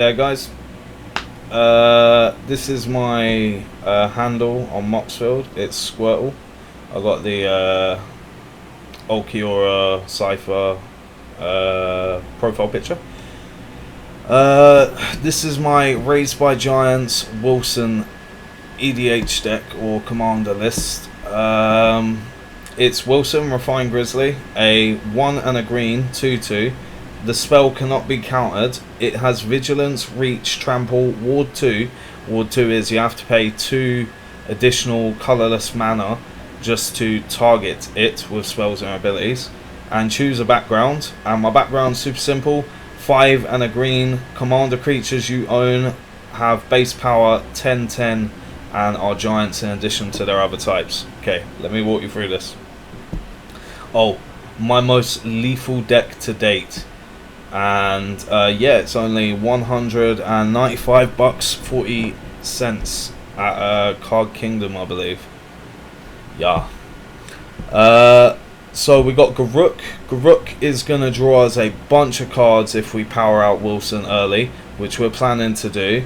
Yeah, guys, this is my handle on Moxfield. It's Squirtle. I got the Ulquiorra Cypher profile picture. This is my Raised by Giants Wilson EDH deck or commander list. It's Wilson Refined Grizzly, a 1 and a green 2/2. The spell cannot be countered. It has Vigilance, Reach, Trample, Ward 2. Ward 2 is you have to pay 2 additional colourless mana just to target it with spells and abilities. And choose a background. And my background's super simple. 5 and a green. Commander creatures you own have base power 10/10 and are giants in addition to their other types. Okay, let me walk you through this. Oh, my most lethal deck to date. And yeah, it's only 195 bucks 40 cents at Card Kingdom, I believe. Yeah. So we got Garruk. Garruk is gonna draw us a bunch of cards if we power out Wilson early, which we're planning to do,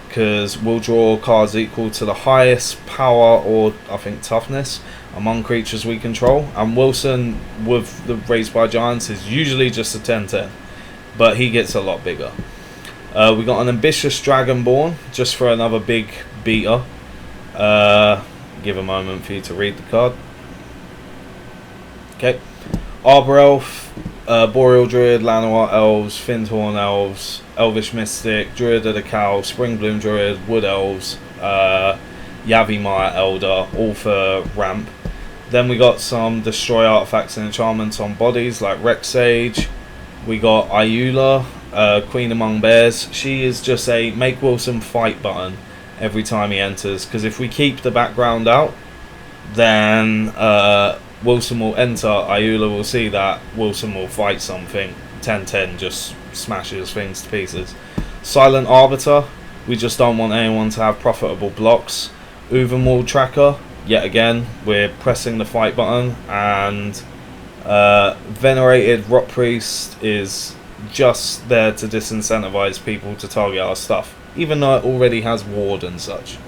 because we'll draw cards equal to the highest power or I think toughness among creatures we control. And Wilson with the Raised by Giants is usually just a 10/10. But he gets a lot bigger. We got an Ambitious Dragonborn, just for another big beater. Give a moment for you to read the card. Okay. Arbor Elf, Boreal Druid, Llanowar Elves, Findhorn Elves, Elvish Mystic, Druid of the Cow, Springbloom Druid, Wood Elves, Yavimaya Elder, all for ramp. Then we got some Destroy Artifacts and Enchantments on bodies, like Rex Sage. We got Ayula, Queen Among Bears. She is just a make Wilson fight button every time he enters, because if we keep the background out, then Wilson will enter, Ayula will see that, Wilson will fight something, 10/10 just smashes things to pieces. Silent Arbiter, we just don't want anyone to have profitable blocks. Uvenwald Tracker, yet again, we're pressing the fight button. And Venerated Rot Priest is just there to disincentivize people to target our stuff, even though it already has ward and such.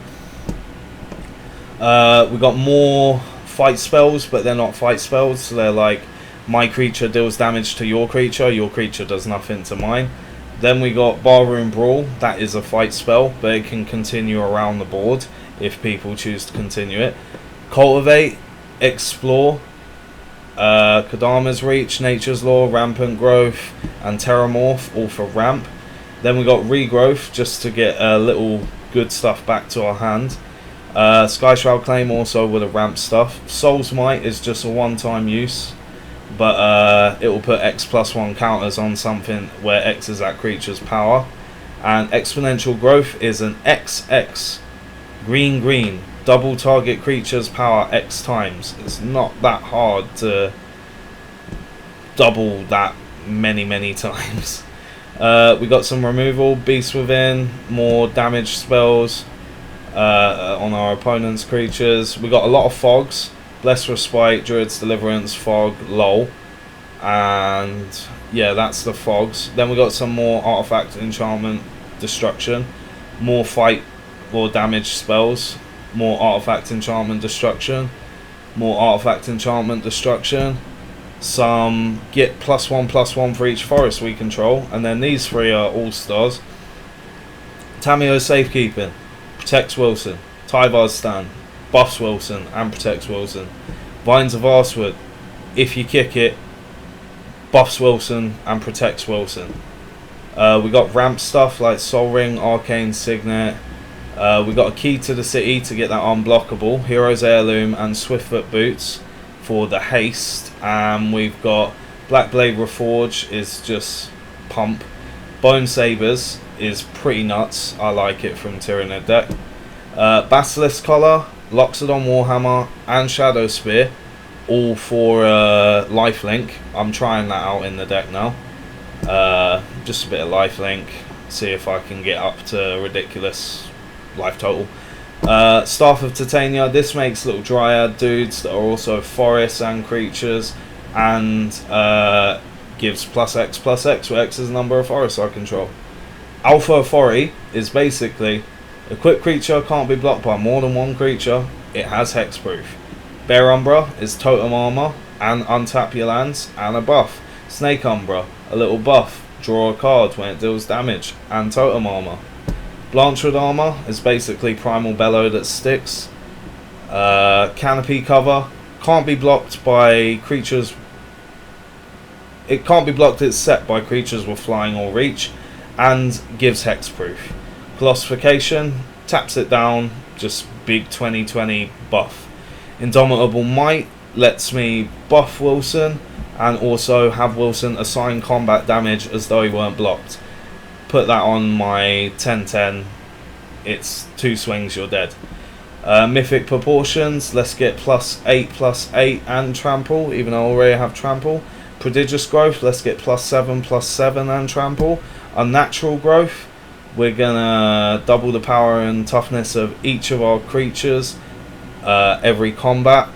We got more fight spells, but they're not fight spells, so they're like, my creature deals damage to your creature does nothing to mine. Then we got Barroom Brawl, that is a fight spell, but it can continue around the board if people choose to continue it. Cultivate, Explore, Kadama's Reach, Nature's Law, Rampant Growth, and Terramorph, all for ramp. Then we got Regrowth, just to get a little good stuff back to our hand. Skyshroud Claim also with a ramp stuff. Soul's Might is just a one-time use, but it will put X+1 counters on something where X is that creature's power. And Exponential Growth is an XX, green, double target creature's power X times. It's not that hard to double that many times. We got some removal, Beast Within, more damage spells on our opponent's creatures. We got a lot of fogs, Bless Respite, Druid's Deliverance, Fog, LOL. And yeah, that's the fogs. Then we got some more Artifact, Enchantment, Destruction, more fight or damage spells, more Artifact, Enchantment, Destruction, more Artifact, Enchantment, Destruction. Some get +1/+1 for each forest we control, and then these three are all stars. Tamio Safekeeping protects Wilson. Tyvar's Stand buffs Wilson and protects Wilson. Vines of Arsewood, if you kick it, buffs Wilson and protects Wilson. We got ramp stuff like Soul Ring, Arcane Signet. We got a Key to the City to get that unblockable, Hero's Heirloom, and Swiftfoot Boots for the haste. And we've got Black Blade Reforge is just pump. Bone Sabers is pretty nuts. I like it from Tyranid deck. Basilisk Collar, Loxodon Warhammer, and Shadow Spear, all for lifelink. I'm trying that out in the deck now. Just a bit of lifelink. See if I can get up to ridiculous life total. Staff of Titania, this makes little dryad dudes that are also forests and creatures, and gives +X/+X, where X is the number of forests I control. Alpha Authority is basically equipped creature can't be blocked by more than one creature. It has hexproof. Bear Umbra is totem armor and untap your lands and a buff. Snake Umbra, a little buff. Draw a card when it deals damage and totem armor. Blanchwood armor is basically primal bellow that sticks. Canopy cover can't be blocked by creatures. It can't be blocked. It's set by creatures with flying or reach, and gives hexproof. Glossification taps it down. Just big 2020 buff. Indomitable Might lets me buff Wilson and also have Wilson assign combat damage as though he weren't blocked. Put that on my 10-10. It's 2 swings, you're dead. Mythic Proportions, let's get +8/+8 and trample, even though I already have trample. Prodigious Growth, let's get +7/+7 and trample. Unnatural Growth, we're gonna double the power and toughness of each of our creatures every combat.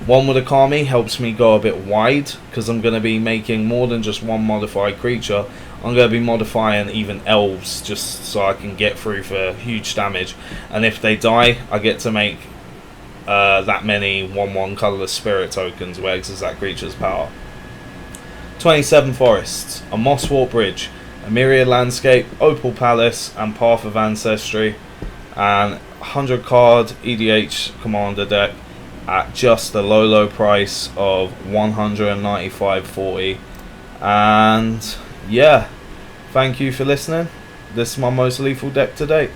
One with a Kami helps me go a bit wide, because I'm going to be making more than just one modified creature. I'm going to be modifying even elves, just so I can get through for huge damage. And if they die, I get to make that many 1/1 colourless spirit tokens, where exits that creature's power. 27 Forests, a Mosswort Bridge, a Myriad Landscape, Opal Palace, and Path of Ancestry. And 100 card EDH Commander deck at just the low price of 195.40. And yeah, thank you for listening. This is my most lethal deck to date.